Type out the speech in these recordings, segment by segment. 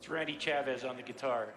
with Randy Chavez on the guitar.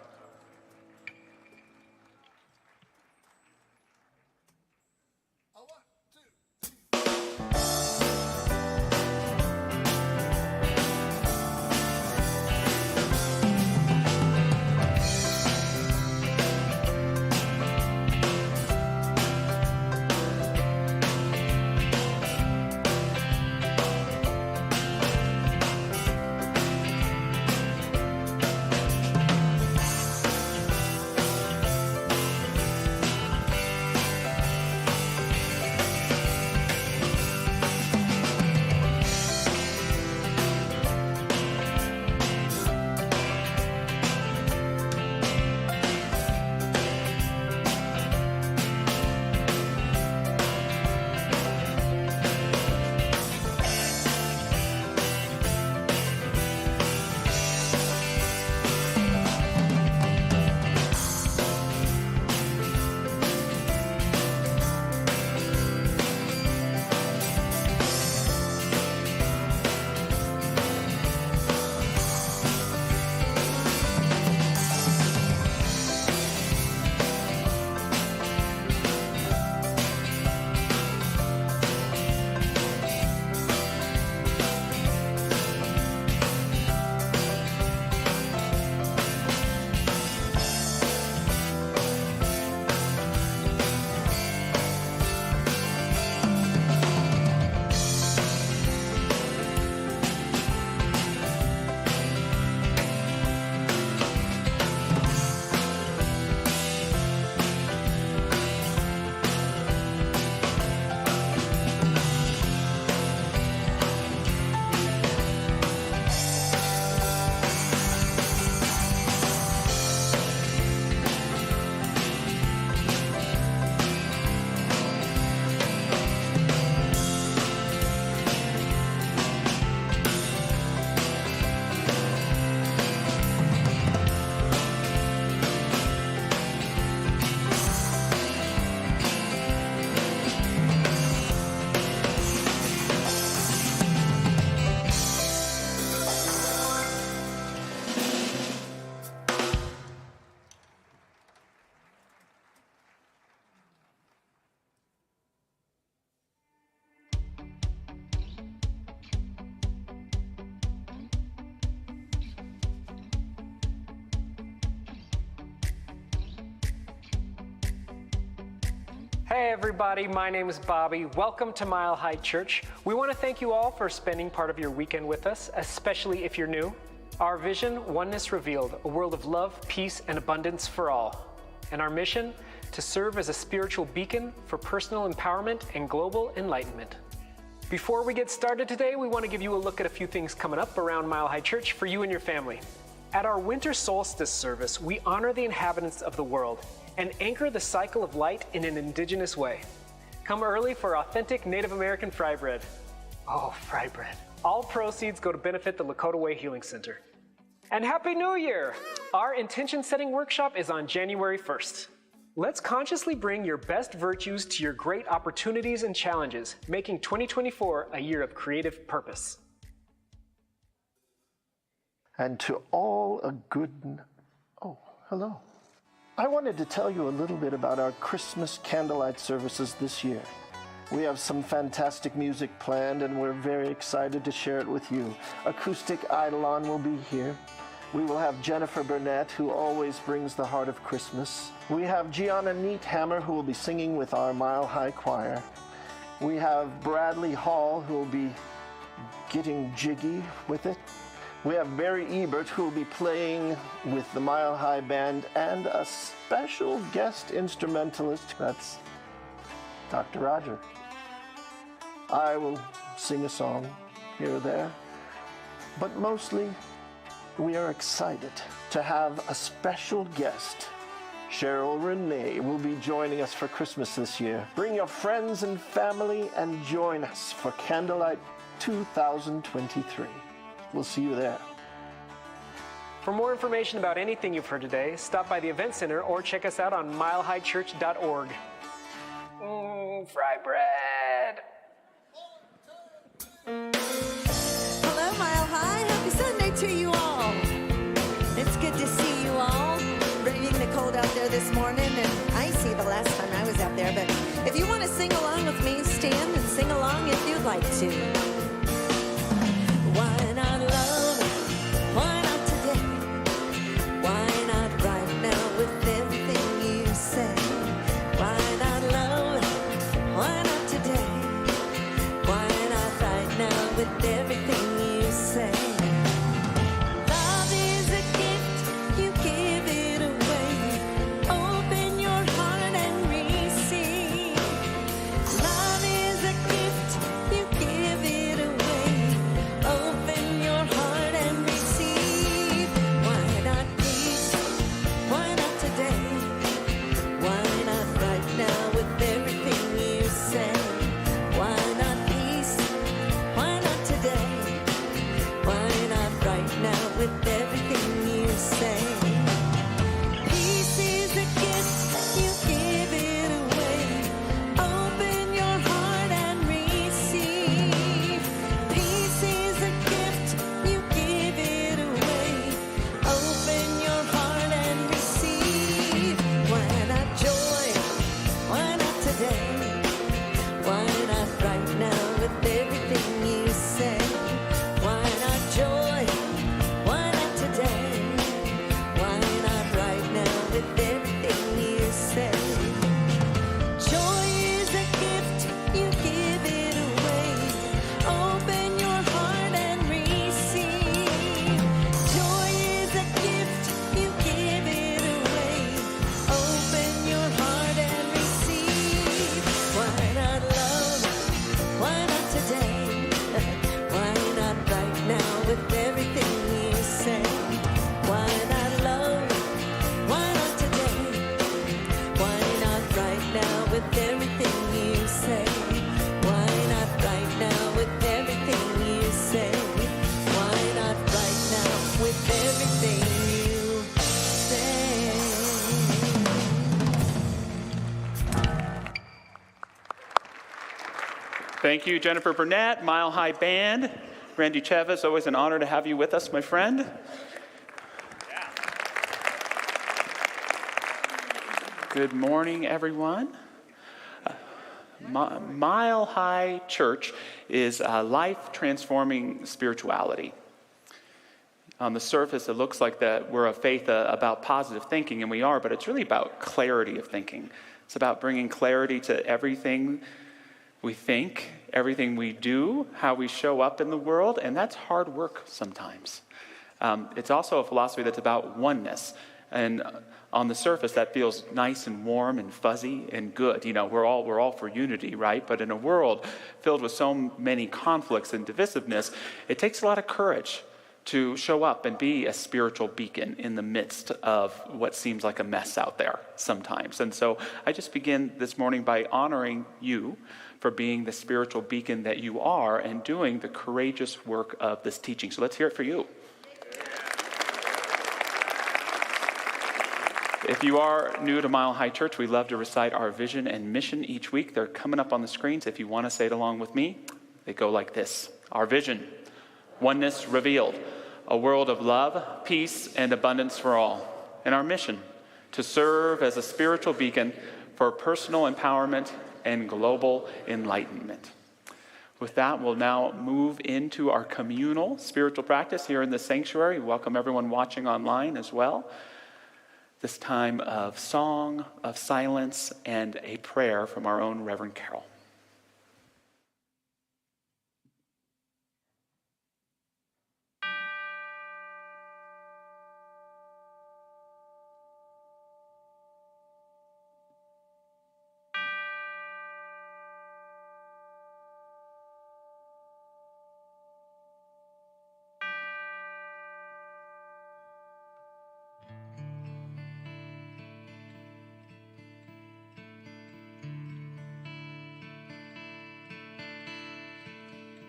Hey everybody, my name is Bobby. Welcome to Mile High Church. We want to thank you all for spending part of your weekend with us, especially if you're new. Our vision, Oneness Revealed, a world of love, peace, and abundance for all. And our mission, to serve as a spiritual beacon for personal empowerment and global enlightenment. Before we get started today, we want to give you a look at a few things coming up around Mile High Church for you and your family. At our winter solstice service, we honor the inhabitants of the world and anchor the cycle of light in an indigenous way. Come early for authentic Native American fry bread. Oh, fry bread. All proceeds go to benefit the Lakota Way Healing Center. And Happy New Year! Our intention setting workshop is on January 1st. Let's consciously bring your best virtues to your great opportunities and challenges, making 2024 a year of creative purpose. And to all a good... Oh, hello. I wanted to tell you a little bit about our Christmas candlelight services this year. We have some fantastic music planned and we're very excited to share it with you. Acoustic Eidolon will be here. We will have Jennifer Burnett, who always brings the heart of Christmas. We have Gianna Neathammer, who will be singing with our Mile High Choir. We have Bradley Hall, who will be getting jiggy with it. We have Barry Ebert, who will be playing with the Mile High Band, and a special guest instrumentalist, that's Dr. Roger. I will sing a song here or there, but mostly we are excited to have a special guest. Cheryl Renee will be joining us for Christmas this year. Bring your friends and family and join us for Candlelight 2023. We'll see you there. For more information about anything you've heard today, stop by the Event Center or check us out on milehighchurch.org. Fry bread! Hello, Mile High. Happy Sunday to you all. It's there this morning, and icy the last time I was out there. But if you want to sing along with me, stand and sing along if you'd like to. Why not love? Why not today? Why not right now with everything you say? Why not love? Why not today? Why not right now with everything you say? Love is a gift, you give it away. Open your heart and receive. Love is a gift, you give it away. Open your heart and receive. Why not peace? Why not today? Why not right now with everything you say? Why not peace? Why not today? Why not right now with everything you say? Peace is a gift, you give it away. Open your heart and receive. Peace is a gift, you give it away. Open your heart and receive. Why not joy? Why not today? Why not right now with everything you say? Why not joy? Why not today? Why not right now with everything you say? Joy is a gift, you give it away. Open your heart and receive. Joy is a gift, you give it away. Open your heart and receive. Why not love? Why not today? Why not right now with everything you say? Why not love? Why not today? Why not right now with everything you say? Why not right now with everything you say? Why not right now with everything you say? Thank you, Jennifer Burnett, Mile High Band. Randy Chavez, always an honor to have you with us, my friend. Good morning, everyone. Mile High Church is life-transforming spirituality. On the surface, it looks like that we're a faith about positive thinking, and we are, but it's really about clarity of thinking. It's about bringing clarity to everything we think, everything we do, how we show up in the world, and that's hard work sometimes. It's also a philosophy that's about oneness, and on the surface, that feels nice and warm and fuzzy and good. You know, we're all for unity, right? But in a world filled with so many conflicts and divisiveness, it takes a lot of courage to show up and be a spiritual beacon in the midst of what seems like a mess out there sometimes. And so I just begin this morning by honoring you for being the spiritual beacon that you are and doing the courageous work of this teaching. So let's hear it for you. If you are new to Mile High Church, we love to recite our vision and mission each week. They're coming up on the screens. If you want to say it along with me, they go like this. Our vision, oneness revealed, a world of love, peace, and abundance for all. And our mission, to serve as a spiritual beacon for personal empowerment and global enlightenment. With that, we'll now move into our communal spiritual practice here in the sanctuary. Welcome everyone watching online as well. This time of song, of silence, and a prayer from our own Reverend Carol.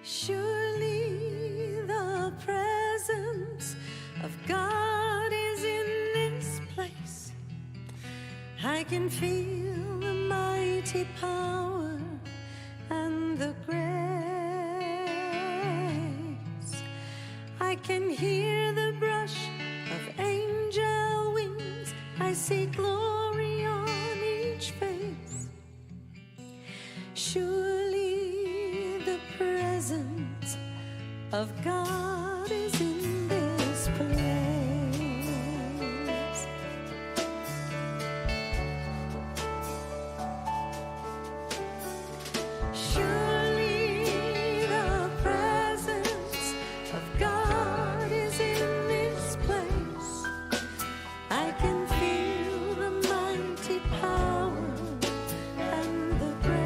Surely the presence of God is in this place. I can feel the mighty power and the grace. I can hear the brush of angel wings. I see glory Surely the presence of God is in this place. Surely the presence of God is in this place. I can feel the mighty power and the grace.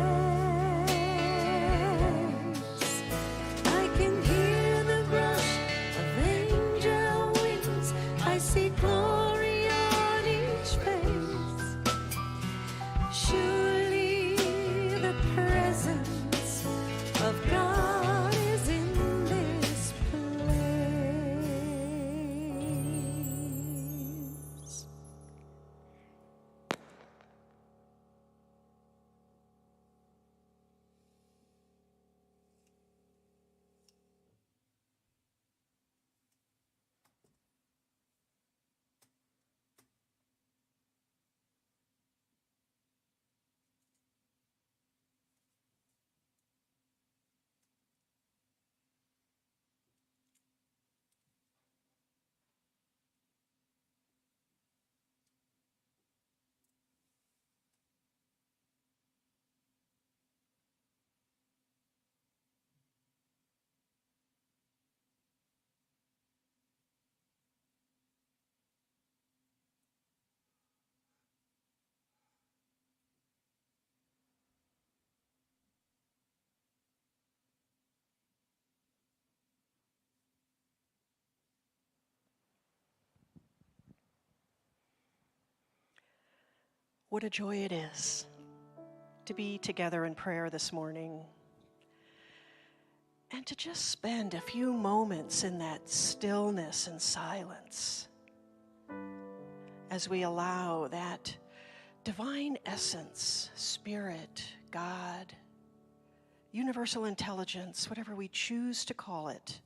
I can hear the rush of angel wings. I see glory on each face. Surely the presence of God is in this place. What a joy it is to be together in prayer this morning and to just spend a few moments in that stillness and silence as we allow that divine essence, spirit, God, universal intelligence, whatever we choose to call it,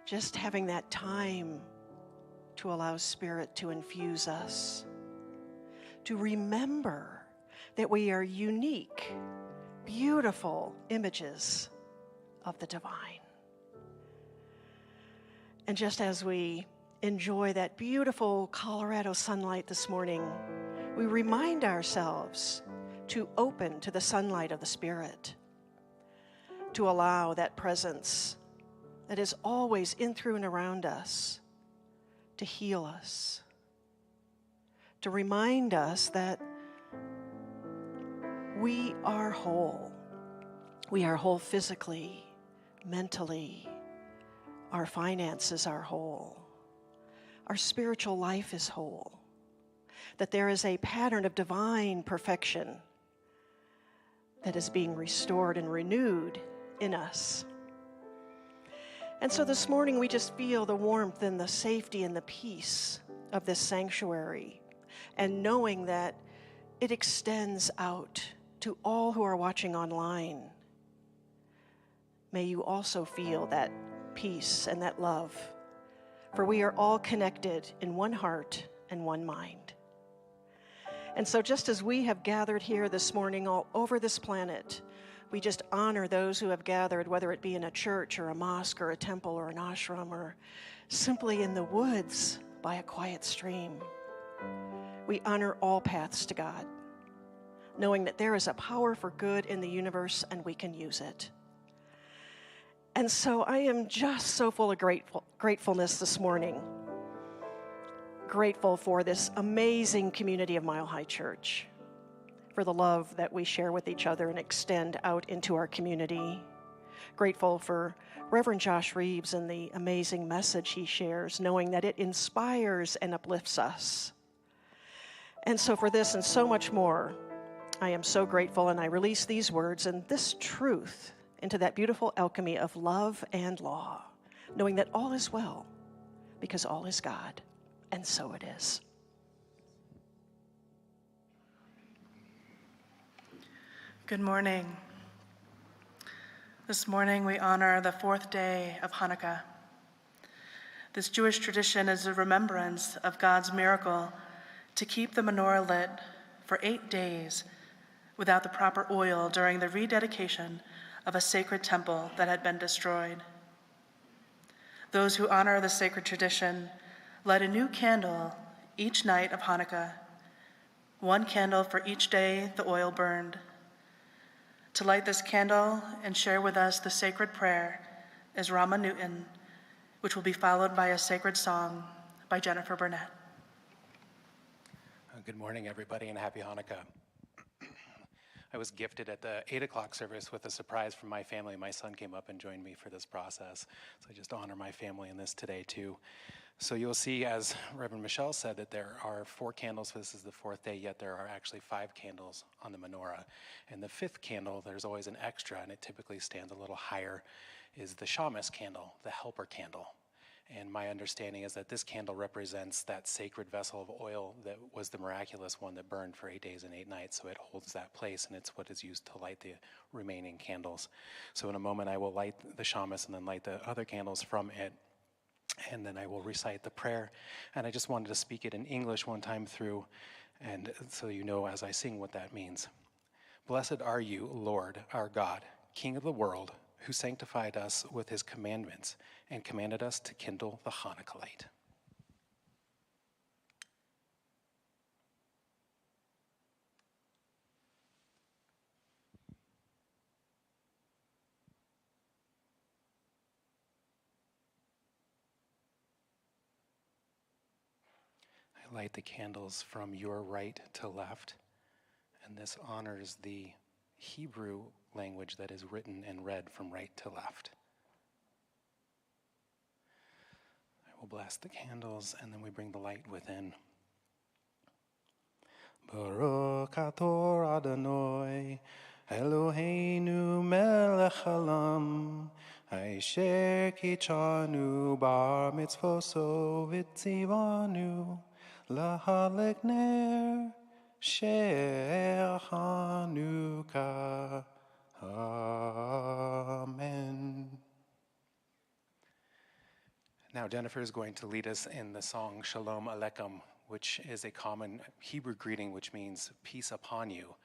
just having that time to allow spirit to infuse us, to remember that we are unique, beautiful images of the divine. And just as we enjoy that beautiful Colorado sunlight this morning, we remind ourselves to open to the sunlight of the Spirit, to allow that presence that is always in, through, and around us to heal us, to remind us that we are whole. We are whole physically, mentally. Our finances are whole. Our spiritual life is whole. That there is a pattern of divine perfection that is being restored and renewed in us. And so this morning we just feel the warmth and the safety and the peace of this sanctuary, and knowing that it extends out to all who are watching online. May you also feel that peace and that love, for we are all connected in one heart and one mind. And so just as we have gathered here this morning all over this planet, we just honor those who have gathered, whether it be in a church or a mosque or a temple or an ashram or simply in the woods by a quiet stream. We honor all paths to God, knowing that there is a power for good in the universe and we can use it. And so I am just so full of gratefulness this morning. Grateful for this amazing community of Mile High Church, for the love that we share with each other and extend out into our community. Grateful for Reverend Josh Reeves and the amazing message he shares, knowing that it inspires and uplifts us. And so for this and so much more, I am so grateful, and I release these words and this truth into that beautiful alchemy of love and law, knowing that all is well because all is God, and so it is. Good morning. This morning we honor the fourth day of Hanukkah. This Jewish tradition is a remembrance of God's miracle to keep the menorah lit for 8 days without the proper oil during the rededication of a sacred temple that had been destroyed. Those who honor the sacred tradition light a new candle each night of Hanukkah, one candle for each day the oil burned. To light this candle and share with us the sacred prayer is Rama Newton, which will be followed by a sacred song by Jennifer Burnett. Good morning, everybody, and happy Hanukkah. I was gifted at the 8 o'clock service with a surprise from my family. My son came up and joined me for this process. So I just honor my family in this today, too. So you'll see, as Reverend Michelle said, that there are 4 candles. This is the 4th day, yet there are actually 5 candles on the menorah. And the 5th candle, there's always an extra, and it typically stands a little higher, is the shamus candle, the helper candle. And my understanding is that this candle represents that sacred vessel of oil that was the miraculous one that burned for 8 days and 8 nights. So it holds that place, and it's what is used to light the remaining candles. So in a moment, I will light the shamus and then light the other candles from it. And then I will recite the prayer. And I just wanted to speak it in English one time through, and so you know as I sing what that means. Blessed are you, Lord, our God, King of the world, who sanctified us with his commandments and commanded us to kindle the Hanukkah light. I light the candles from your right to left, and this honors the Hebrew language that is written and read from right to left. I will bless the candles, and then we bring the light within. Baruch atah Adonai, Eloheinu melech haolam, asher kitshanu bar mitzvoso v'tzivanu, lahadlik ner she'er Hanukkah. Amen. Now Jennifer is going to lead us in the song Shalom Aleichem, which is a common Hebrew greeting which means peace upon you,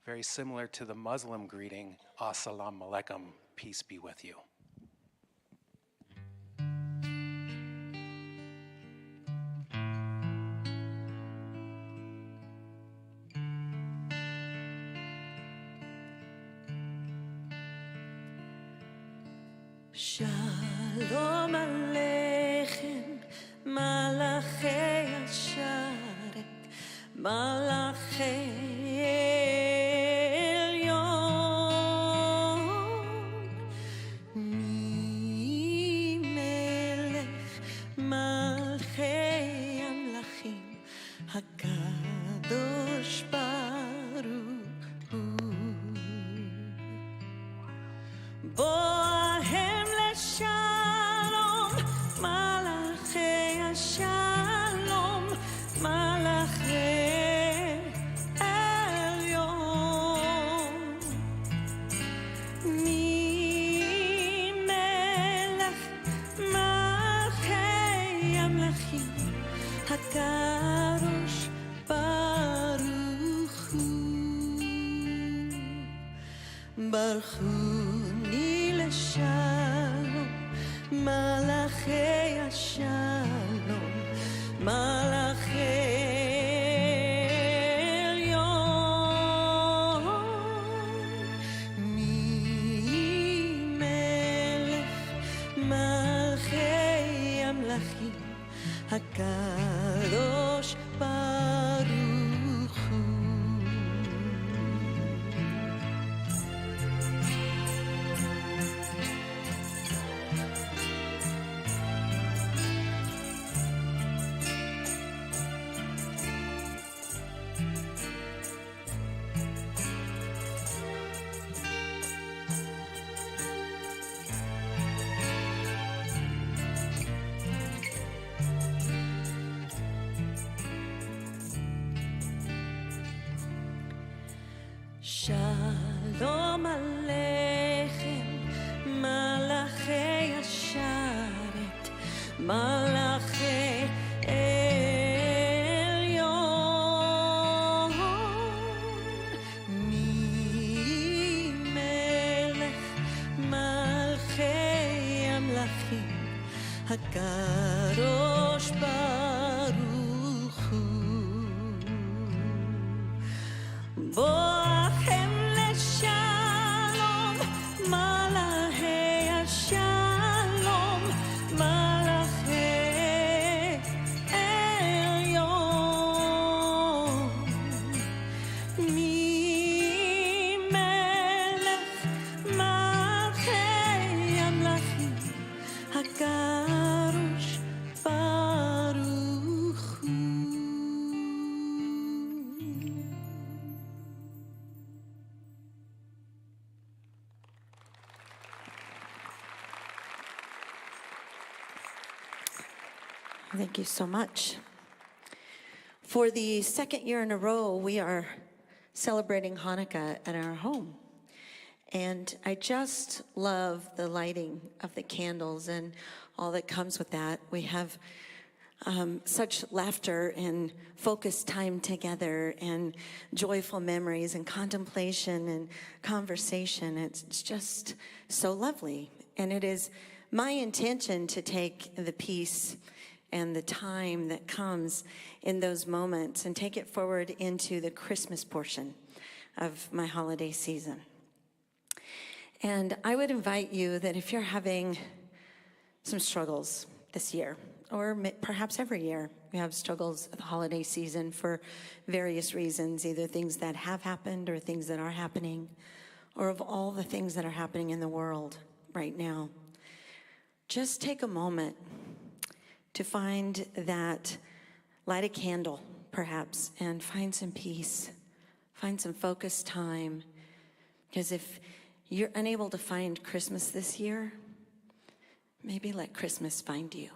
very similar to the Muslim greeting Assalamu Alaikum, peace be with you. Shalom Aleichem, Malachei Asharet, Malachei Elyon, Mi Melech Malchei Amlachim, HaKadosh Baruch Hu. Bohem Shalom, Malachei Shalom, Malachei Elyon, Mi Melech Malchei Amlachim, HaKadosh Baruch Hu. Baruch Hu Shalom, Malachei Shalom, Malachei Elyon, Mi Melech Malchei Amlachim, HaKadosh Baruch Hu. Shalom Aleichem, Malachei Asharet, Malachei Elyon, Mi הקדוש ברוך הוא. בואכם לשלום, מלאכי השלום, מלאכי עליון. ממלך מלכי המלכים, הקדוש ברוך הוא. Thank you so much. For the second year in a row, we are celebrating Hanukkah at our home. And I just love the lighting of the candles and all that comes with that. We have such laughter and focused time together and joyful memories and contemplation and conversation. It's just so lovely. And it is my intention to take the peace and the time that comes in those moments and take it forward into the Christmas portion of my holiday season. And I would invite you that if you're having some struggles this year, or perhaps every year, you have struggles at the holiday season for various reasons, either things that have happened or things that are happening, or of all the things that are happening in the world right now, just take a moment to find that, light a candle, perhaps, and find some peace, find some focused time. Because if you're unable to find Christmas this year, maybe let Christmas find you.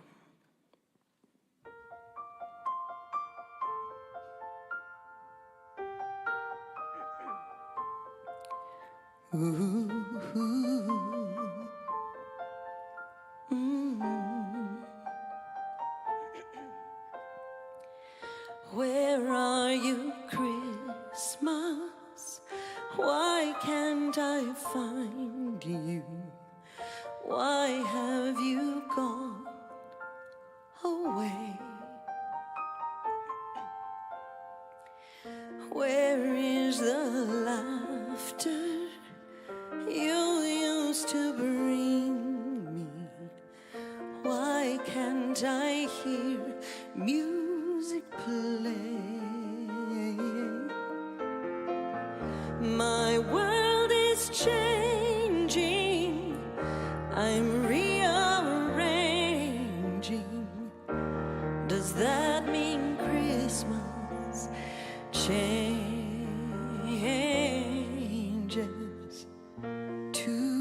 Where are you, Christmas? Why can't I find you? Why have you gone away? Where is the laughter you used to bring me? Why can't I hear music play? My world is changing, I'm rearranging. Does that mean Christmas changes too?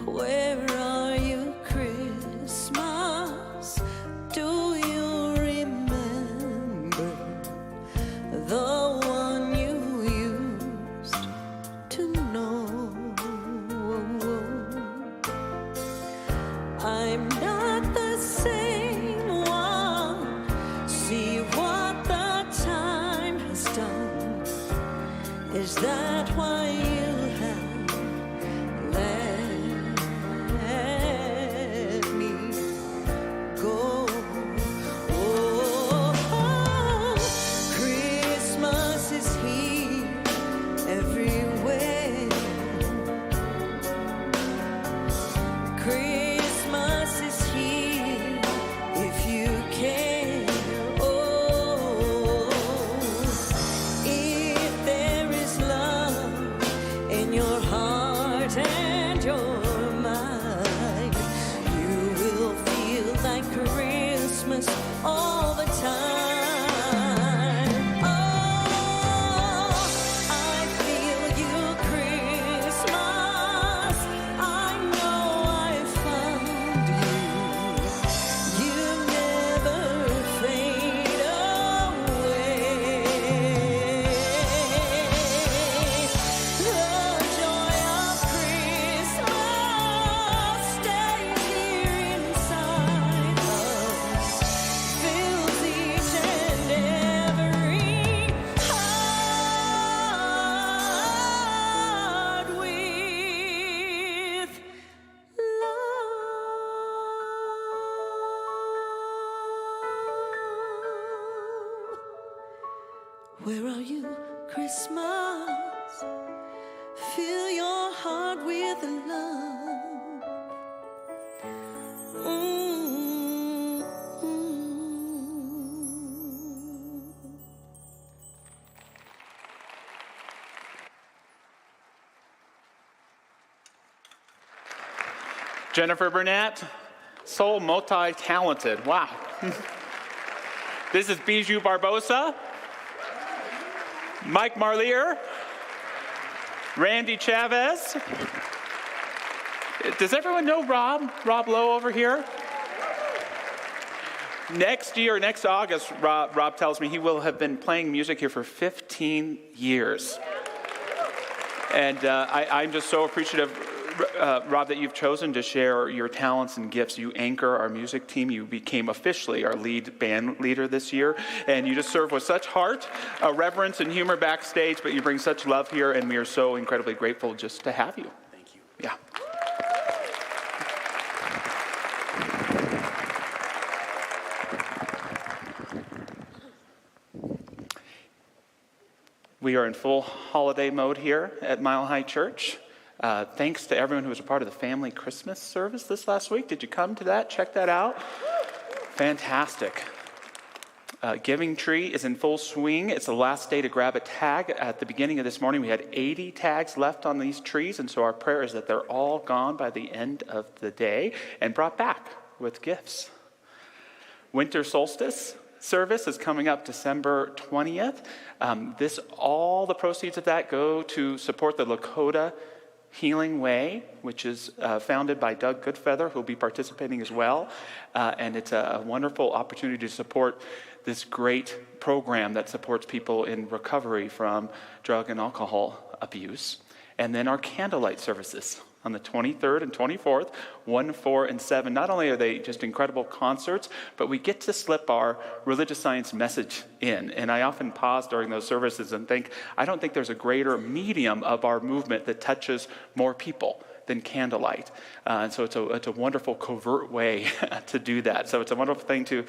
Where Where are you, Christmas? Fill your heart with love. Jennifer Burnett, so multi-talented. Wow. This is Bijou Barbosa, Mike Marlier, Randy Chavez. Does everyone know Rob Lowe over here? Next August, Rob tells me he will have been playing music here for 15 years. And I'm just so appreciative, Rob, that you've chosen to share your talents and gifts. You anchor our music team. You became officially our lead band leader this year. And you just serve with such heart, reverence, and humor backstage, but you bring such love here, and we are so incredibly grateful just to have you. Thank you. Yeah. We are in full holiday mode here at Mile High Church. Thanks to everyone who was a part of the family Christmas service this last week. Did you come to that? Check that out. Fantastic. Giving Tree is in full swing. It's the last day to grab a tag. At the beginning of this morning, we had 80 tags left on these trees, and so our prayer is that they're all gone by the end of the day and brought back with gifts. Winter solstice service is coming up December 20th. All the proceeds of that go to support the Lakota Healing Way, which is founded by Doug Goodfeather, who will be participating as well. And it's a wonderful opportunity to support this great program that supports people in recovery from drug and alcohol abuse. And then our candlelight services on the 23rd and 24th, 1, 4, and 7. Not only are they just incredible concerts, but we get to slip our religious science message in. And I often pause during those services and think, I don't think there's a greater medium of our movement that touches more people than candlelight. And so it's a wonderful covert way to do that. So it's a wonderful thing to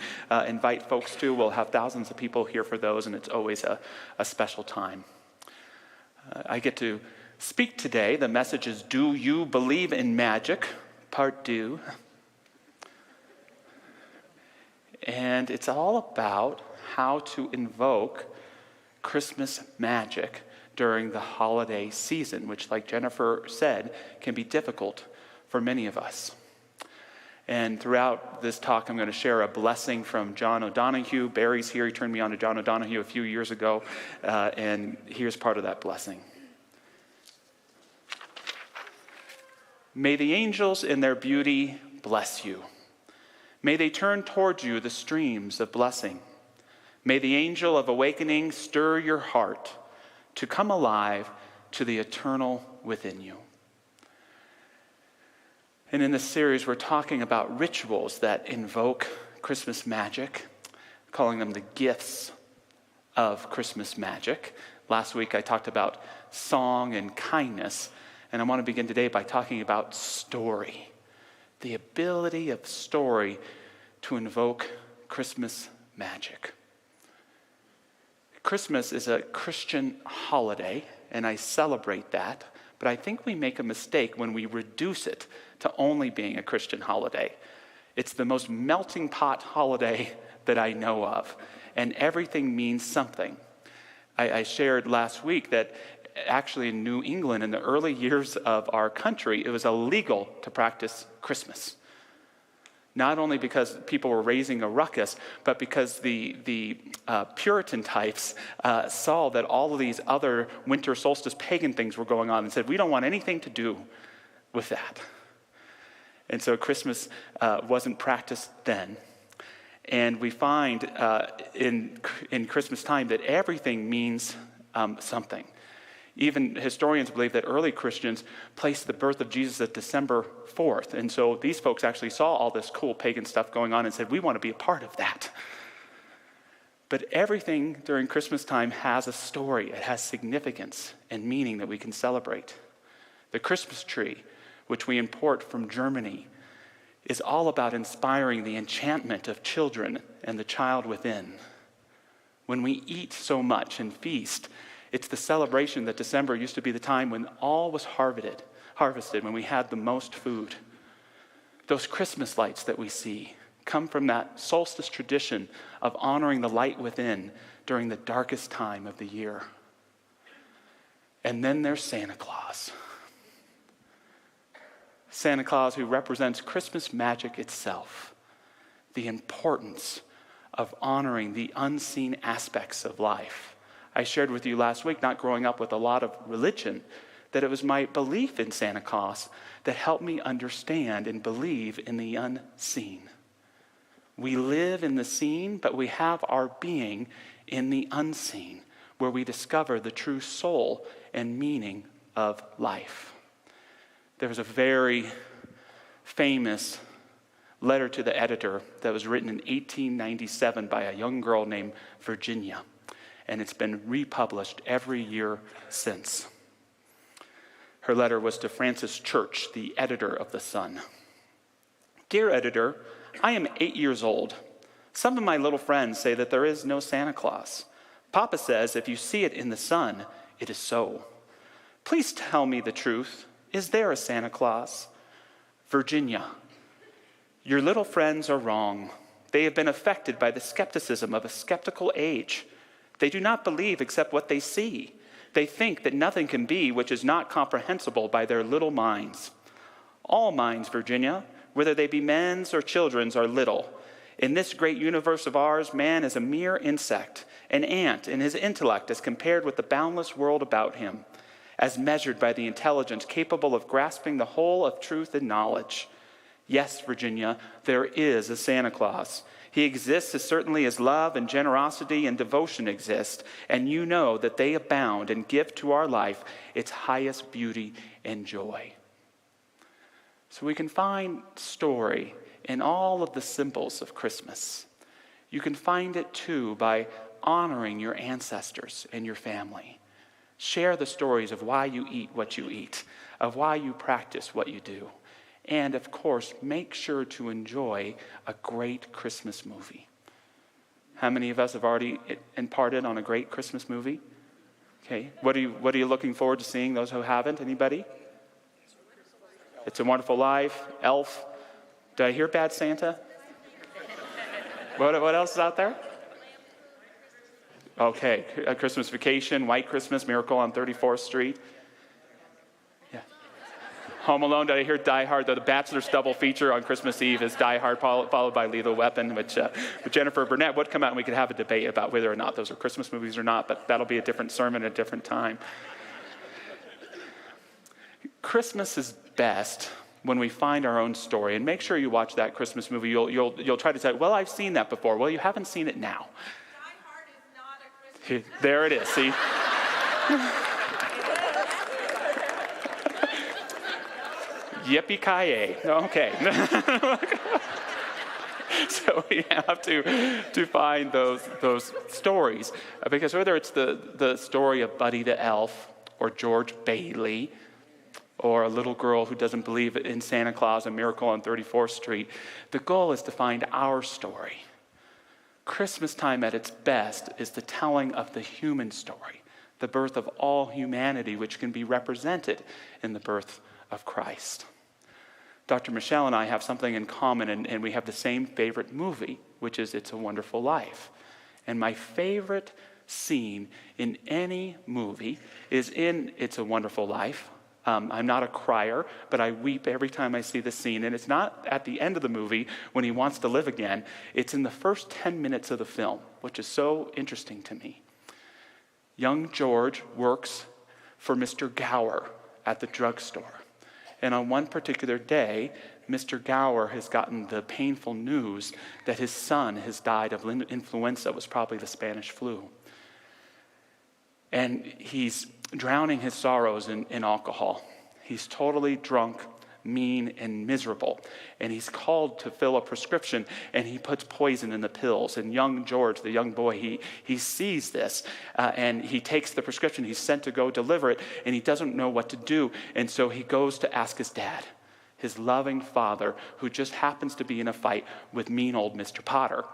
invite folks to. We'll have thousands of people here for those, and it's always a special time. I get to speak today. The message is, Do You Believe in Magic? Part 2. And it's all about how to invoke Christmas magic during the holiday season, which, like Jennifer said, can be difficult for many of us. And throughout this talk, I'm going to share a blessing from John O'Donohue. Barry's here. He turned me on to John O'Donohue a few years ago. And here's part of that blessing. May the angels in their beauty bless you. May they turn toward you the streams of blessing. May the angel of awakening stir your heart to come alive to the eternal within you. And in this series, we're talking about rituals that invoke Christmas magic, calling them the gifts of Christmas magic. Last week, I talked about song and kindness. And I want to begin today by talking about story, the ability of story to invoke Christmas magic. Christmas is a Christian holiday, and I celebrate that, but I think we make a mistake when we reduce it to only being a Christian holiday. It's the most melting pot holiday that I know of, and everything means something. I shared last week that actually in New England, in the early years of our country, it was illegal to practice Christmas. Not only because people were raising a ruckus, but because the Puritan types saw that all of these other winter solstice pagan things were going on and said, we don't want anything to do with that. And so Christmas wasn't practiced then. And we find in Christmas time that everything means something. Even historians believe that early Christians placed the birth of Jesus at December 4th. And so these folks actually saw all this cool pagan stuff going on and said, we want to be a part of that. But everything during Christmas time has a story. It has significance and meaning that we can celebrate. The Christmas tree, which we import from Germany, is all about inspiring the enchantment of children and the child within. When we eat so much and feast, it's the celebration that December used to be the time when all was harvested, when we had the most food. Those Christmas lights that we see come from that solstice tradition of honoring the light within during the darkest time of the year. And then there's Santa Claus. Santa Claus, who represents Christmas magic itself, the importance of honoring the unseen aspects of life. I shared with you last week, not growing up with a lot of religion, that it was my belief in Santa Claus that helped me understand and believe in the unseen. We live in the seen, but we have our being in the unseen, where we discover the true soul and meaning of life. There was a very famous letter to the editor that was written in 1897 by a young girl named Virginia, and it's been republished every year since. Her letter was to Francis Church, the editor of The Sun. Dear editor, I am 8 years old. Some of my little friends say that there is no Santa Claus. Papa says if you see it in the sun, it is so. Please tell me the truth. Is there a Santa Claus? Virginia, your little friends are wrong. They have been affected by the skepticism of a skeptical age. They do not believe except what they see. They think that nothing can be which is not comprehensible by their little minds. All minds, Virginia, whether they be men's or children's, are little. In this great universe of ours, man is a mere insect, an ant in his intellect as compared with the boundless world about him, as measured by the intelligence capable of grasping the whole of truth and knowledge. Yes, Virginia, there is a Santa Claus. He exists as certainly as love and generosity and devotion exist, and you know that they abound and give to our life its highest beauty and joy. So we can find story in all of the symbols of Christmas. You can find it too by honoring your ancestors and your family. Share the stories of why you eat what you eat, of why you practice what you do. And of course, make sure to enjoy a great Christmas movie. How many of us have already imparted on a great Christmas movie? Okay, what are you looking forward to seeing, those who haven't? Anybody? It's a Wonderful Life, Elf. Did I hear Bad Santa? What else is out there? Okay, A Christmas Vacation, White Christmas, Miracle on 34th Street. Yeah. Home Alone, did I hear Die Hard? The Bachelor's double feature on Christmas Eve is Die Hard, followed by Lethal Weapon, which with Jennifer Burnett would come out and we could have a debate about whether or not those are Christmas movies or not, but that'll be a different sermon at a different time. Christmas is best when we find our own story, and make sure you watch that Christmas movie. You'll try to say, well, I've seen that before. Well, you haven't seen it now. Die Hard is not a Christmas movie. There it is, see? Yippee-ki-yay. Okay. So we have to find those stories, because whether it's the story of Buddy the Elf or George Bailey, or a little girl who doesn't believe in Santa Claus, A Miracle on 34th Street, the goal is to find our story. Christmas time at its best is the telling of the human story, the birth of all humanity, which can be represented in the birth of Christ. Dr. Michelle and I have something in common, and we have the same favorite movie, which is It's a Wonderful Life. And my favorite scene in any movie is in It's a Wonderful Life. I'm not a crier, but I weep every time I see the scene. And it's not at the end of the movie when he wants to live again. It's in the first 10 minutes of the film, which is so interesting to me. Young George works for Mr. Gower at the drugstore. And on one particular day, Mr. Gower has gotten the painful news that his son has died of influenza. It was probably the Spanish flu. And he's drowning his sorrows in alcohol. He's totally drunk, mean, and miserable. And he's called to fill a prescription, and he puts poison in the pills. And young George, the young boy, he sees this, and he takes the prescription. He's sent to go deliver it, and he doesn't know what to do. And so he goes to ask his dad, his loving father, who just happens to be in a fight with mean old Mr. Potter.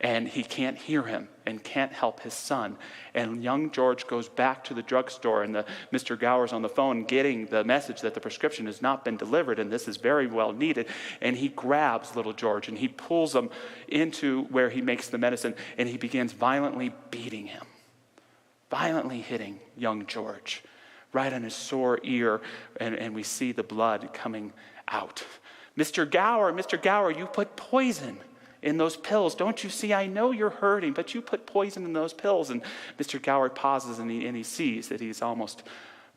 and he can't hear him and can't help his son. And young George goes back to the drugstore, and Mr. Gower's on the phone getting the message that the prescription has not been delivered, and this is very well needed. And he grabs little George, and he pulls him into where he makes the medicine, and he begins violently beating him, violently hitting young George right on his sore ear, and we see the blood coming out. Mr. Gower, you put poison in those pills. Don't you see? I know you're hurting, but you put poison in those pills. And Mr. Gower pauses, and he sees that he's almost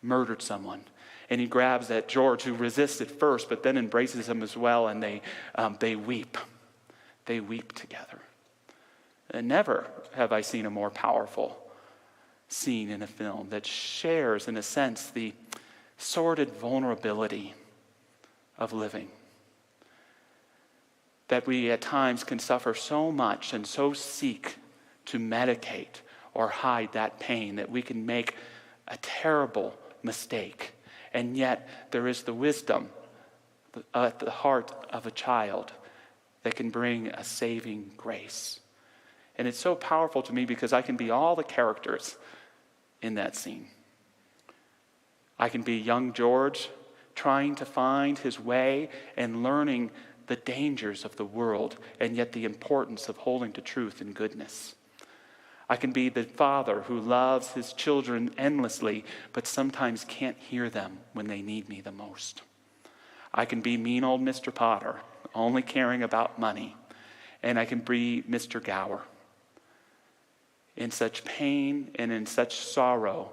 murdered someone. And he grabs at George, who resists at first, but then embraces him as well, and they weep. They weep together. And never have I seen a more powerful scene in a film that shares, in a sense, the sordid vulnerability of living. That we at times can suffer so much and so seek to medicate or hide that pain that we can make a terrible mistake. And yet there is the wisdom at the heart of a child that can bring a saving grace. And it's so powerful to me because I can be all the characters in that scene. I can be young George trying to find his way and learning the dangers of the world, and yet the importance of holding to truth and goodness. I can be the father who loves his children endlessly, but sometimes can't hear them when they need me the most. I can be mean old Mr. Potter, only caring about money. And I can be Mr. Gower, in such pain and in such sorrow,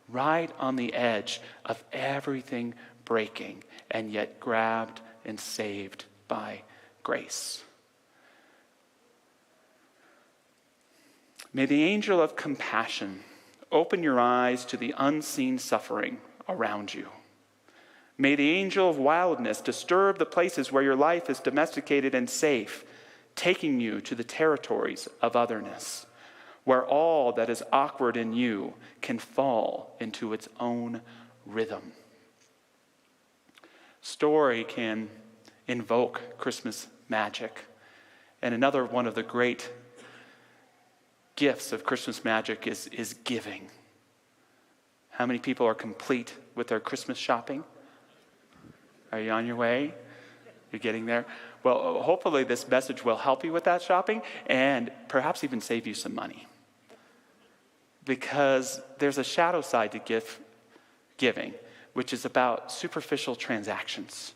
right on the edge of everything breaking, and yet grabbed and saved by grace. May the angel of compassion open your eyes to the unseen suffering around you. May the angel of wildness disturb the places where your life is domesticated and safe, taking you to the territories of otherness, where all that is awkward in you can fall into its own rhythm. Story can invoke Christmas magic. And another one of the great gifts of Christmas magic is giving. How many people are complete with their Christmas shopping? Are you on your way? You're getting there? Well, hopefully this message will help you with that shopping and perhaps even save you some money. Because there's a shadow side to giving, which is about superficial transactions.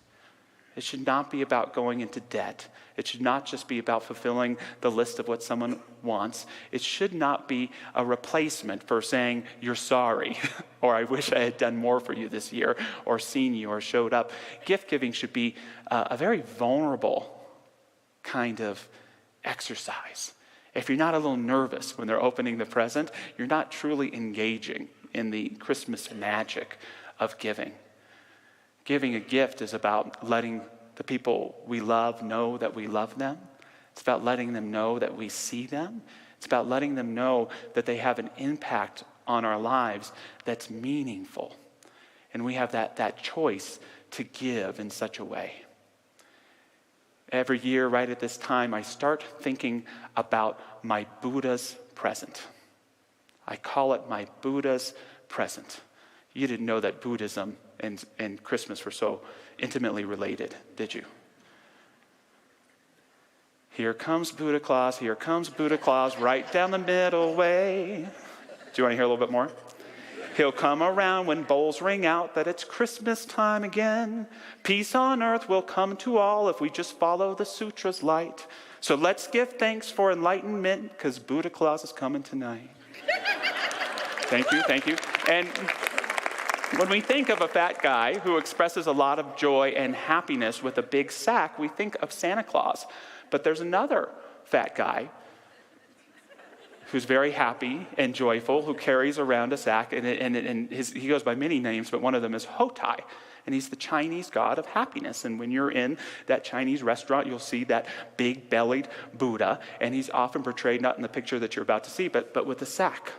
It should not be about going into debt. It should not just be about fulfilling the list of what someone wants. It should not be a replacement for saying, you're sorry, or I wish I had done more for you this year, or seen you, or showed up. Gift giving should be a very vulnerable kind of exercise. If you're not a little nervous when they're opening the present, you're not truly engaging in the Christmas magic of giving. Giving a gift is about letting the people we love know that we love them. It's about letting them know that we see them. It's about letting them know that they have an impact on our lives that's meaningful. And we have that choice to give in such a way. Every year, right at this time, I start thinking about my Buddha's present. I call it my Buddha's present. You didn't know that Buddhism and Christmas were so intimately related, did you? Here comes Buddha Claus, right down the middle way. Do you want to hear a little bit more? He'll come around when bowls ring out that it's Christmas time again. Peace on earth will come to all if we just follow the sutra's light. So let's give thanks for enlightenment, because Buddha Claus is coming tonight. Thank you. And when we think of a fat guy who expresses a lot of joy and happiness with a big sack, we think of Santa Claus. But there's another fat guy who's very happy and joyful, who carries around a sack, and he goes by many names, but one of them is Hotai. And he's the Chinese god of happiness. And when you're in that Chinese restaurant, you'll see that big-bellied Buddha, and he's often portrayed not in the picture that you're about to see, but with a sack.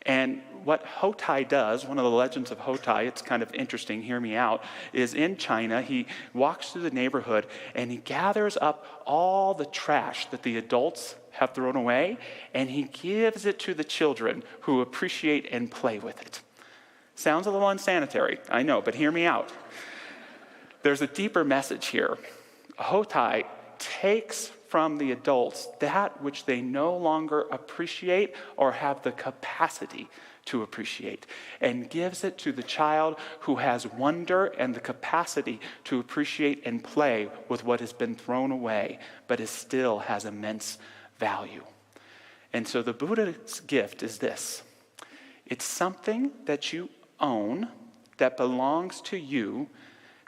And what Hotai does, one of the legends of Hotai, it's kind of interesting, hear me out, is in China, he walks through the neighborhood and he gathers up all the trash that the adults have thrown away, and he gives it to the children who appreciate and play with it. Sounds a little unsanitary, I know, but hear me out. There's a deeper message here. Hotai takes from the adults that which they no longer appreciate or have the capacity to appreciate, and gives it to the child who has wonder and the capacity to appreciate and play with what has been thrown away, but still has immense value. And so the Buddha's gift is this. It's something that you own, that belongs to you,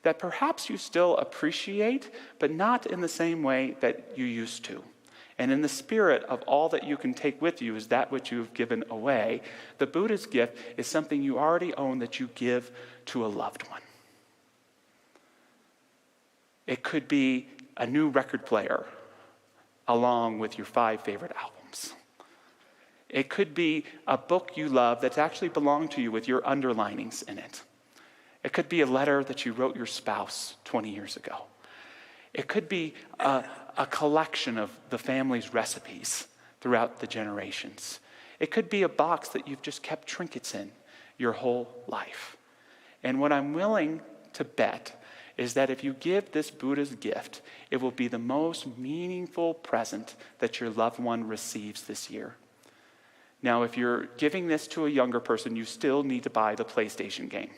that perhaps you still appreciate, but not in the same way that you used to. And in the spirit of all that you can take with you is that which you've given away. The Buddha's gift is something you already own that you give to a loved one. It could be a new record player along with your 5 favorite albums. It could be a book you love that's actually belonged to you with your underlinings in it. It could be a letter that you wrote your spouse 20 years ago. It could be a collection of the family's recipes throughout the generations. It could be a box that you've just kept trinkets in your whole life. And what I'm willing to bet is that if you give this Buddha's gift, it will be the most meaningful present that your loved one receives this year. Now, if you're giving this to a younger person, you still need to buy the PlayStation game.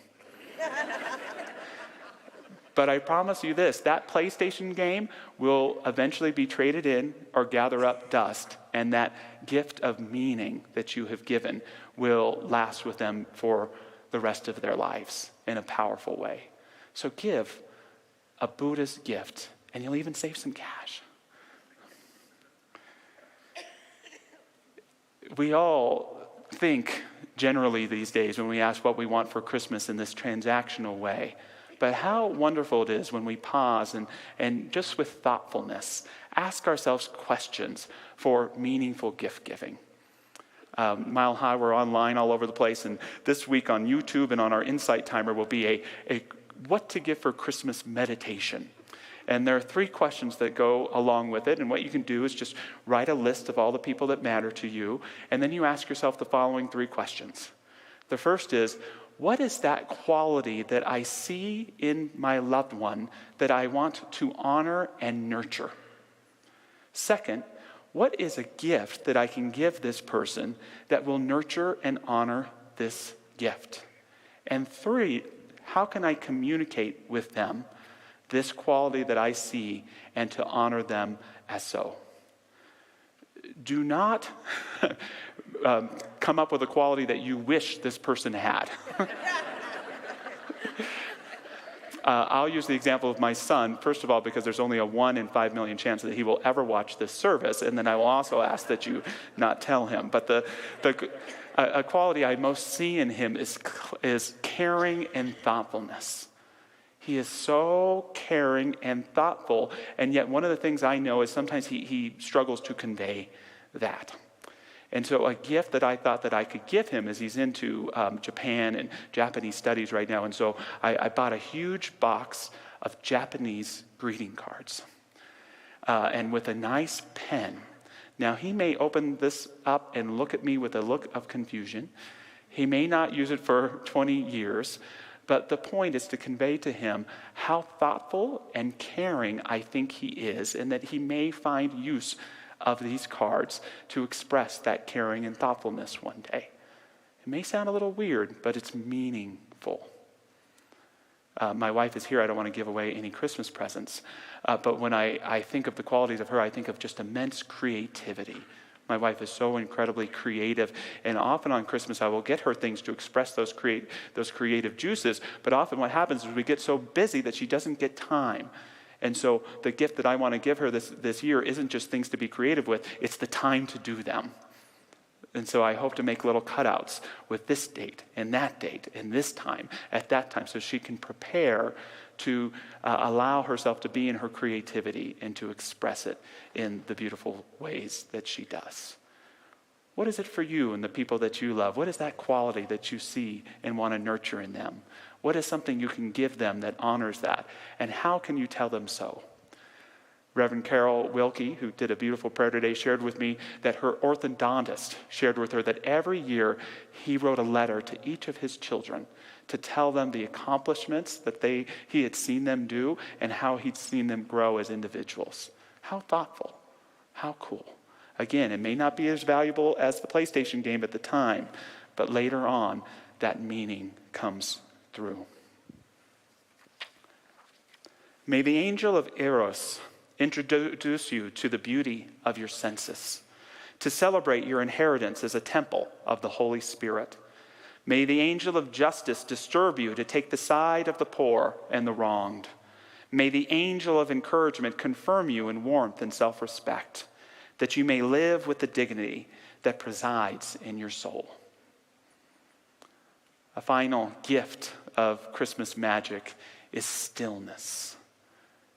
But I promise you this, that PlayStation game will eventually be traded in or gather up dust, and that gift of meaning that you have given will last with them for the rest of their lives in a powerful way. So give a Buddha's gift, and you'll even save some cash. We all think generally these days when we ask what we want for Christmas in this transactional way. But how wonderful it is when we pause and just with thoughtfulness, ask ourselves questions for meaningful gift giving. Mile High, we're online all over the place, and this week on YouTube and on our Insight Timer will be a what to give for Christmas meditation. And there are 3 questions that go along with it, and what you can do is just write a list of all the people that matter to you, and then you ask yourself the following 3 questions. The first is, what is that quality that I see in my loved one that I want to honor and nurture? Second, what is a gift that I can give this person that will nurture and honor this gift? And 3, how can I communicate with them this quality that I see and to honor them as so? Do not come up with a quality that you wish this person had. I'll use the example of my son, first of all, because there's only a 1 in 5 million chance that he will ever watch this service, and then I will also ask that you not tell him. But a quality I most see in him is caring and thoughtfulness. He is so caring and thoughtful, and yet one of the things I know is sometimes he struggles to convey that. And so a gift that I thought that I could give him is he's into Japan and Japanese studies right now, and so I bought a huge box of Japanese greeting cards and with a nice pen. Now he may open this up and look at me with a look of confusion. He may not use it for 20 years, but the point is to convey to him how thoughtful and caring I think he is, and that he may find use of these cards to express that caring and thoughtfulness one day. It may sound a little weird, but it's meaningful. My wife is here. I don't want to give away any Christmas presents, but when I think of the qualities of her, I think of just immense creativity. My wife is so incredibly creative, and often on Christmas I will get her things to express those creative juices, but often what happens is we get so busy that she doesn't get time. And so the gift that I want to give her this year isn't just things to be creative with, it's the time to do them. And so I hope to make little cutouts with this date and this time, at that time, so she can prepare to allow herself to be in her creativity and to express it in the beautiful ways that she does. What is it for you and the people that you love? What is that quality that you see and want to nurture in them? What is something you can give them that honors that? And how can you tell them so? Reverend Carol Wilkie, who did a beautiful prayer today, shared with me that her orthodontist shared with her that every year he wrote a letter to each of his children to tell them the accomplishments that he had seen them do and how he'd seen them grow as individuals. How thoughtful. How cool. Again, it may not be as valuable as the PlayStation game at the time, but later on, that meaning comes through. May the angel of Eros introduce you to the beauty of your senses, to celebrate your inheritance as a temple of the Holy Spirit. May the angel of justice disturb you to take the side of the poor and the wronged. May the angel of encouragement confirm you in warmth and self-respect, that you may live with the dignity that presides in your soul. A final gift of Christmas magic is stillness.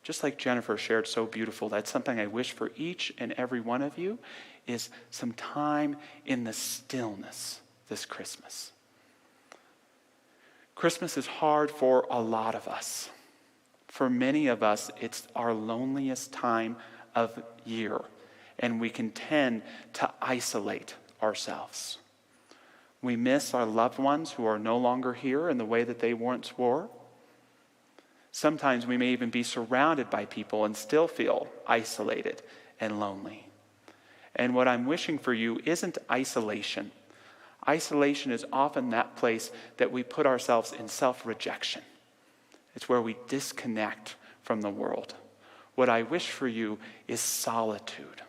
Just like Jennifer shared so beautiful, that's something I wish for each and every one of you, is some time in the stillness this Christmas. Christmas is hard for a lot of us. For many of us, it's our loneliest time of year, and we can tend to isolate ourselves. We miss our loved ones who are no longer here in the way that they once were. Sometimes we may even be surrounded by people and still feel isolated and lonely. And what I'm wishing for you isn't isolation. Isolation is often that place that we put ourselves in self-rejection. It's where we disconnect from the world. What I wish for you is solitude.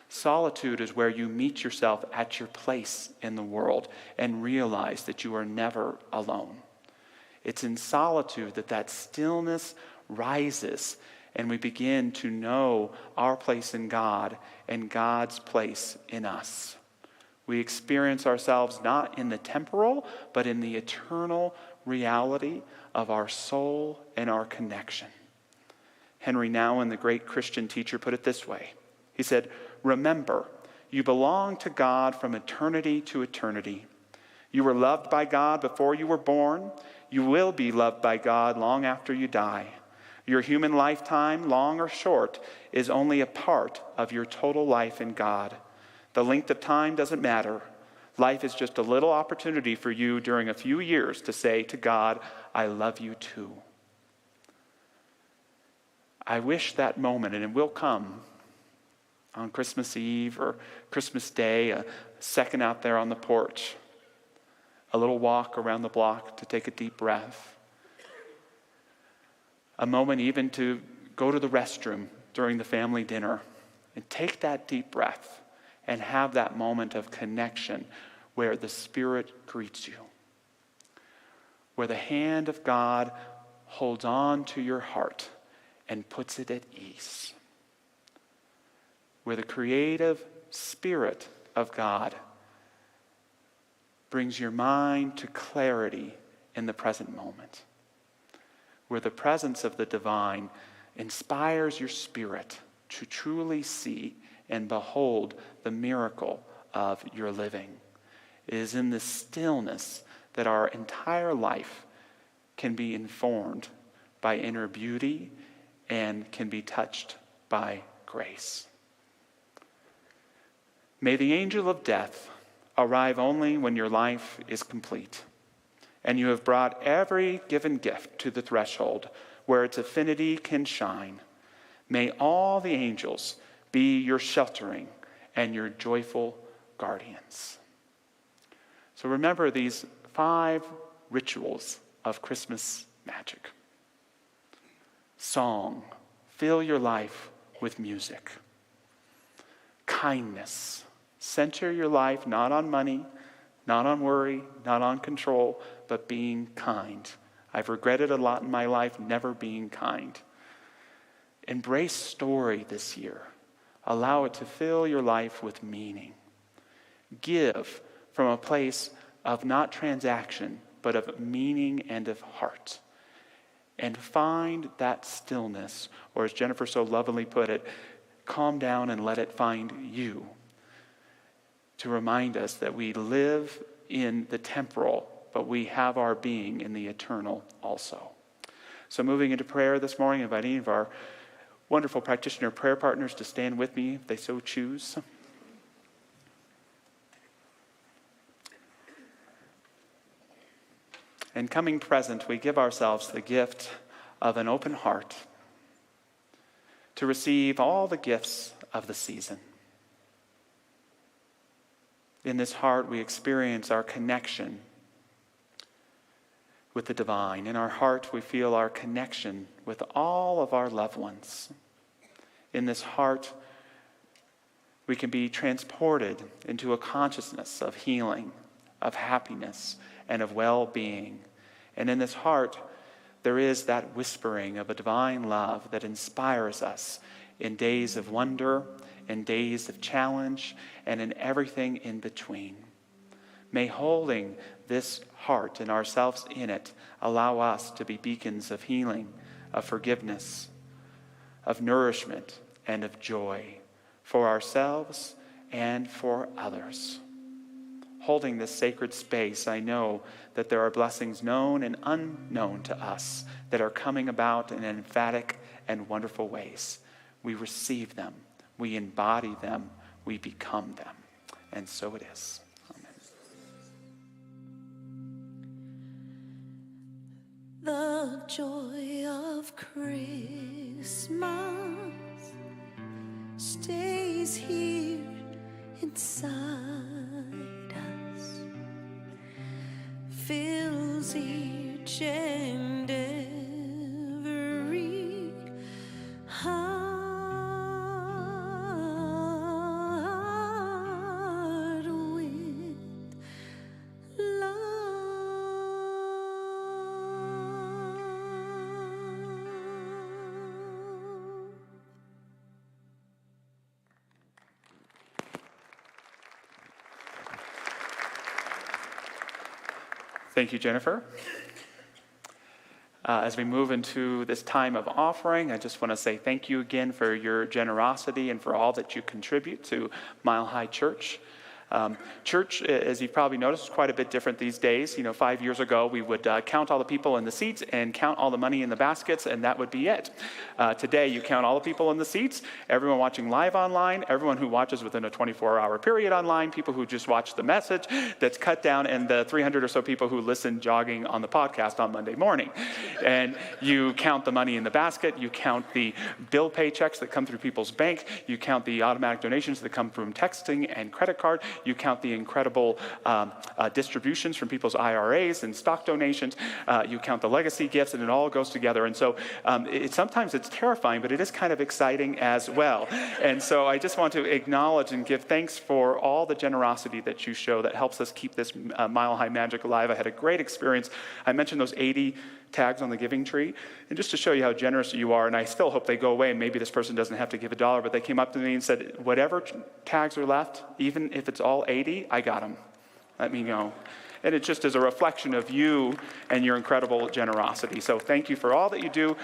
Solitude is where you meet yourself at your place in the world and realize that you are never alone. It's in solitude that stillness rises and we begin to know our place in God and God's place in us. We experience ourselves not in the temporal, but in the eternal reality of our soul and our connection. Henry Nouwen, the great Christian teacher, put it this way. He said, "Remember, you belong to God from eternity to eternity. You were loved by God before you were born. You will be loved by God long after you die. Your human lifetime, long or short, is only a part of your total life in God. The length of time doesn't matter. Life is just a little opportunity for you during a few years to say to God, I love you too." I wish that moment, and it will come on Christmas Eve or Christmas Day, a second out there on the porch, a little walk around the block to take a deep breath, a moment even to go to the restroom during the family dinner and take that deep breath and have that moment of connection where the Spirit greets you, where the hand of God holds on to your heart and puts it at ease, where the creative Spirit of God brings your mind to clarity in the present moment, where the presence of the divine inspires your spirit to truly see and behold the miracle of your living. It is in the stillness that our entire life can be informed by inner beauty and can be touched by grace. May the angel of death arrive only when your life is complete and you have brought every given gift to the threshold where its affinity can shine. May all the angels be your sheltering and your joyful guardians. So remember these 5 rituals of Christmas magic. Song, fill your life with music. Kindness, center your life not on money, not on worry, not on control, but being kind. I've regretted a lot in my life never being kind. Embrace story this year. Allow it to fill your life with meaning. Give from a place of not transaction, but of meaning and of heart. And find that stillness, or as Jennifer so lovingly put it, calm down and let it find you. to remind us that we live in the temporal, but we have our being in the eternal also. So moving into prayer this morning, inviting any of our wonderful practitioner prayer partners to stand with me if they so choose. In coming present, we give ourselves the gift of an open heart to receive all the gifts of the season. In this heart, we experience our connection with the divine. In our heart, we feel our connection with all of our loved ones. In this heart, we can be transported into a consciousness of healing, of happiness, and of well-being. And in this heart, there is that whispering of a divine love that inspires us in days of wonder, in days of challenge, and in everything in between. May holding this heart and ourselves in it allow us to be beacons of healing, of forgiveness, of nourishment, and of joy for ourselves and for others. Holding this sacred space, I know that there are blessings known and unknown to us that are coming about in emphatic and wonderful ways. We receive them, we embody them, we become them. And so it is. Amen. The joy of Christmas stays here inside us, fills each and every heart with love. Thank you, Jennifer. As we move into this time of offering, I just want to say thank you again for your generosity and for all that you contribute to Mile High Church. Church, as you've probably noticed, is quite a bit different these days. 5 years ago, we would count all the people in the seats and count all the money in the baskets, and that would be it. Today, you count all the people in the seats, everyone watching live online, everyone who watches within a 24-hour period online, people who just watch the message that's cut down, and the 300 or so people who listen jogging on the podcast on Monday morning. And you count the money in the basket, you count the bill paychecks that come through people's bank, you count the automatic donations that come from texting and credit card, you count the incredible distributions from people's IRAs and stock donations. You count the legacy gifts, and it all goes together. And so sometimes it's terrifying, but it is kind of exciting as well. And so I just want to acknowledge and give thanks for all the generosity that you show that helps us keep this Mile High magic alive. I had a great experience. I mentioned those 80 tags on the giving tree, and just to show you how generous you are, and I still hope they go away, and maybe this person doesn't have to give $1, but they came up to me and said, whatever tags are left, even if it's all 80, I got them. Let me know. And it just is a reflection of you and your incredible generosity. So thank you for all that you do.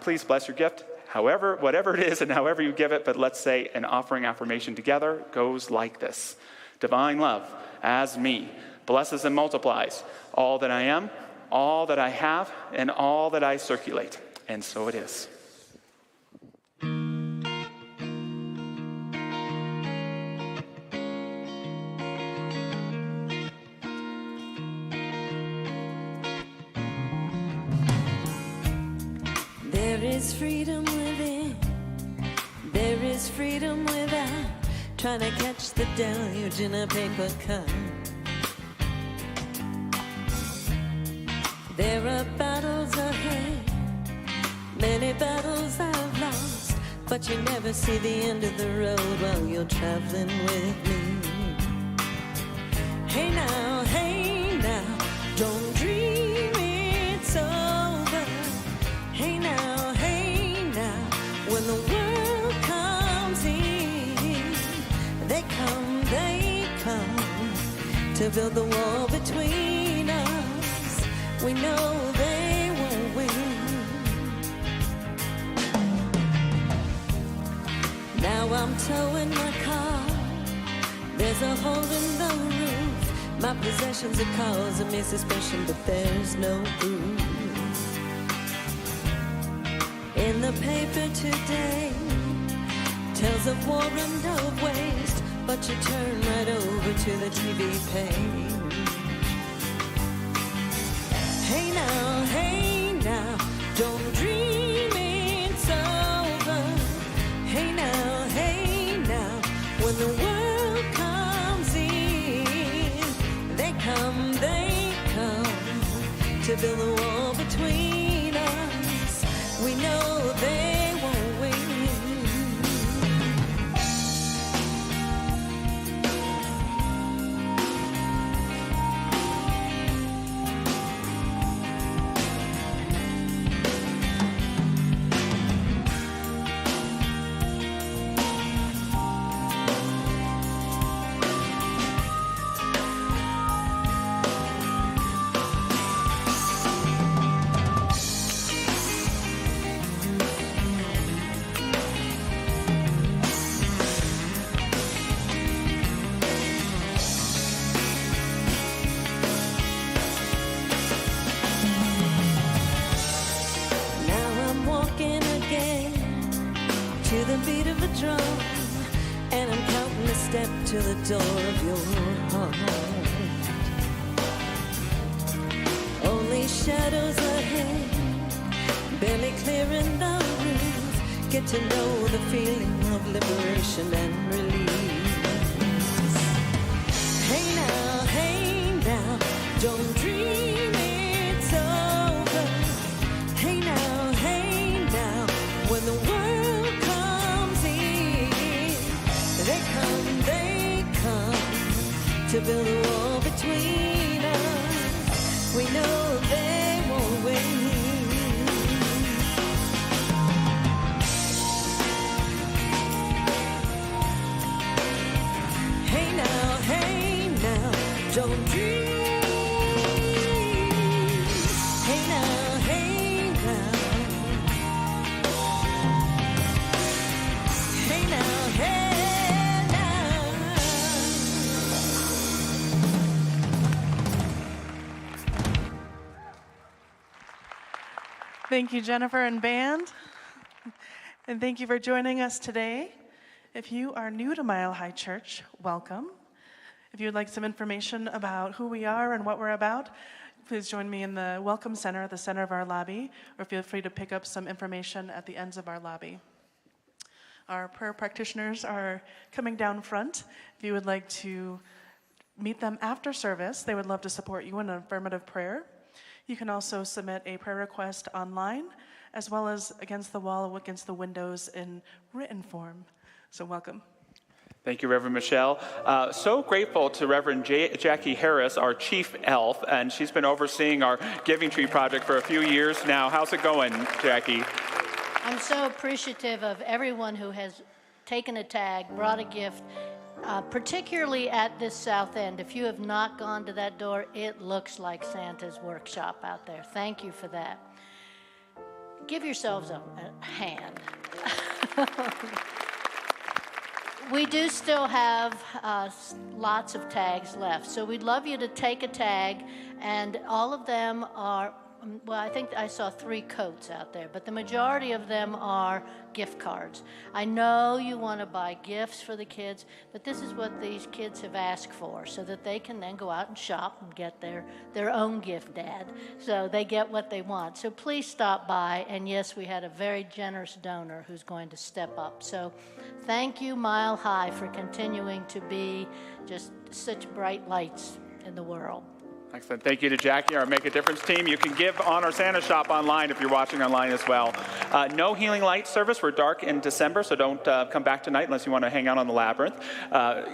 Please bless your gift, whatever it is and however you give it, but let's say an offering affirmation together goes like this. Divine love, as me, blesses and multiplies all that I am, all that I have, and all that I circulate. And so it is. There is freedom within, there is freedom without, trying to catch the deluge in a paper cup. There are battles ahead, many battles I've lost, but you never see the end of the road while you're traveling with me. Hey now, don't dream it's over. Hey now, when the world comes in, they come to build the wall between us. We know they won't win. Now I'm towing my car There's a hole in the roof. My possessions are causing me suspicion, but there's no proof. In the paper today, tells of war and of waste, but you turn right over to the TV page. Hey now, don't dream it's over. Hey now, when the world comes in, they come to build a wall between us. We know they won't win. To the door of your heart. Only shadows ahead, barely clearing the roof. Get to know the feeling of liberation and release. Hey now, don't dream it's over. Hey now, when the world comes in, they come to build a wall between us. We know they won't win. Hey now, don't dream. Hey now, hey now. Thank you, Jennifer and band. And thank you for joining us today. If you are new to Mile High Church, welcome. If you would like some information about who we are and what we're about, please join me in the Welcome Center at the center of our lobby, or feel free to pick up some information at the ends of our lobby. Our prayer practitioners are coming down front. If you would like to meet them after service, they would love to support you in an affirmative prayer. You can also submit a prayer request online, as well as against the wall, against the windows in written form. So welcome. Thank you, Reverend Michelle. So grateful to Reverend Jackie Harris, our chief elf, and she's been overseeing our Giving Tree project for a few years now. How's it going, Jackie? I'm so appreciative of everyone who has taken a tag, brought a gift, particularly at this south end. If you have not gone to that door, it looks like Santa's workshop out there. Thank you for that. Give yourselves a hand. We do still have lots of tags left, so we'd love you to take a tag, and all of them are, well, I think I saw 3 coats out there, but the majority of them are gift cards. I know you want to buy gifts for the kids, but this is what these kids have asked for, so that they can then go out and shop and get their own gift, Dad. So they get what they want. So please stop by, and yes, we had a very generous donor who's going to step up. So thank you, Mile High, for continuing to be just such bright lights in the world. Excellent. Thank you to Jackie, our Make a Difference team. You can give on our Santa shop online if you're watching online as well. No healing light service. We're dark in December, so don't come back tonight unless you want to hang out on the labyrinth.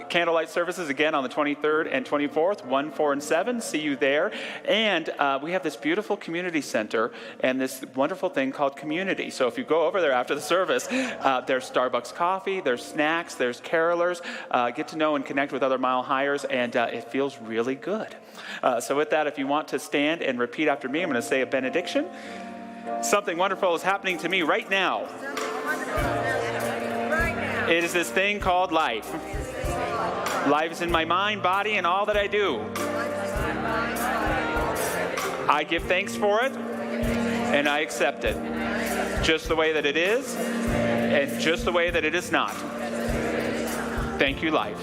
Candlelight services again on the 23rd and 24th, 1, 4, and 7. See you there. And we have this beautiful community center and this wonderful thing called community. So if you go over there after the service, there's Starbucks coffee, there's snacks, there's carolers. Get to know and connect with other Mile Highers, and it feels really good. So with that, if you want to stand and repeat after me, I'm going to say a benediction. Something wonderful is happening to me right now. It is this thing called life. Life is in my mind, body, and all that I do. I give thanks for it, and I accept it. Just the way that it is, and just the way that it is not. Thank you, life.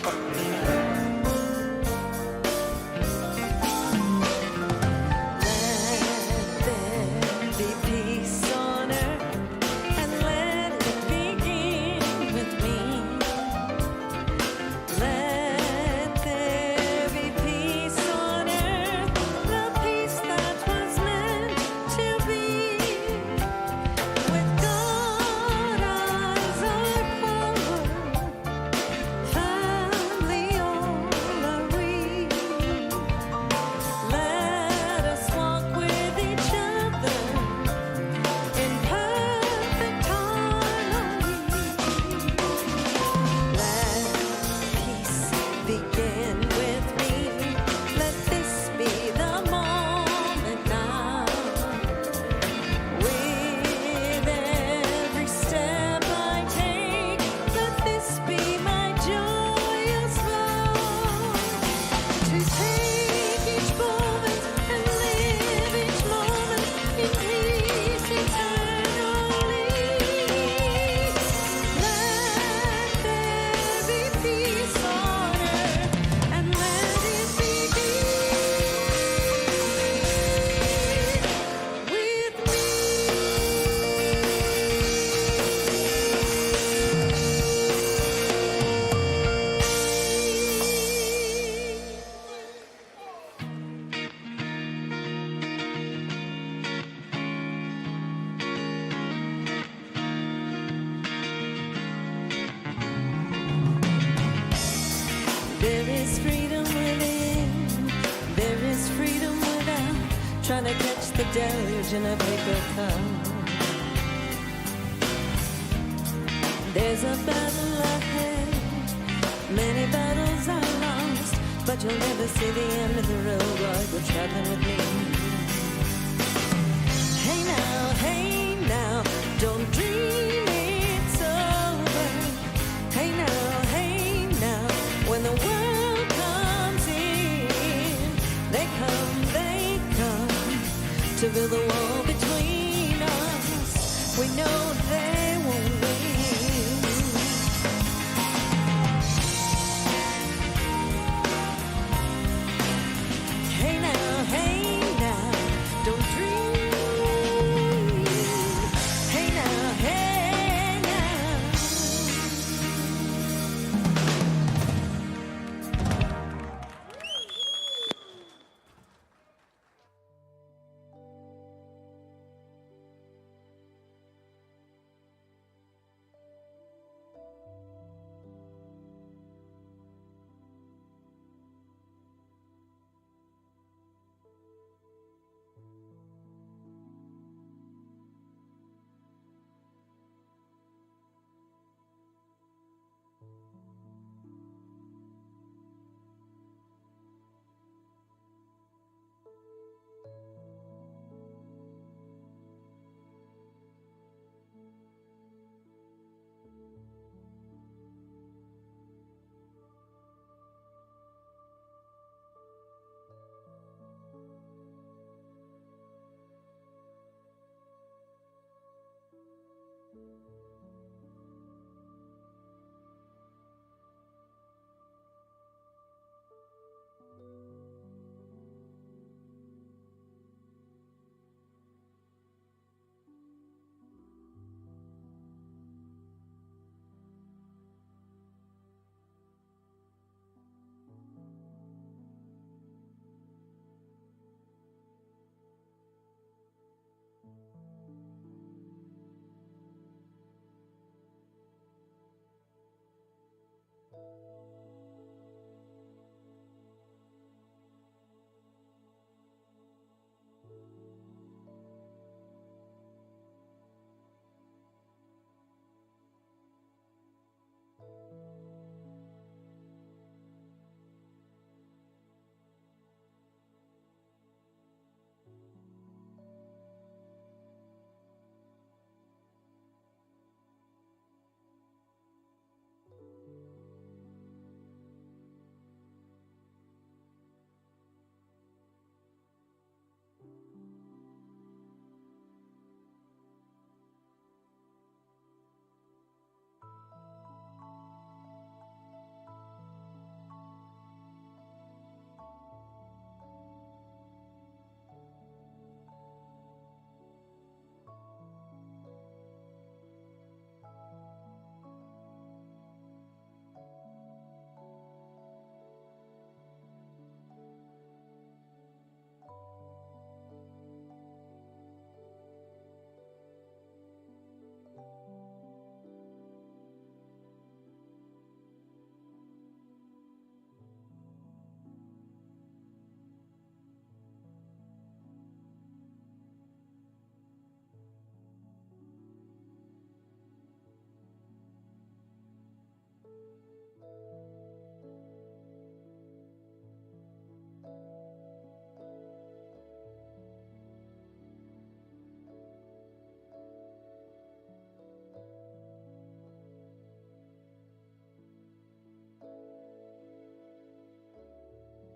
Trying to catch the deluge in a paper cup. There's a battle ahead, many battles are lost, but you'll never see the end of the road while you're traveling with me. Hey now, don't dream it's over. Hey now, when the world comes in, they come to build the wall.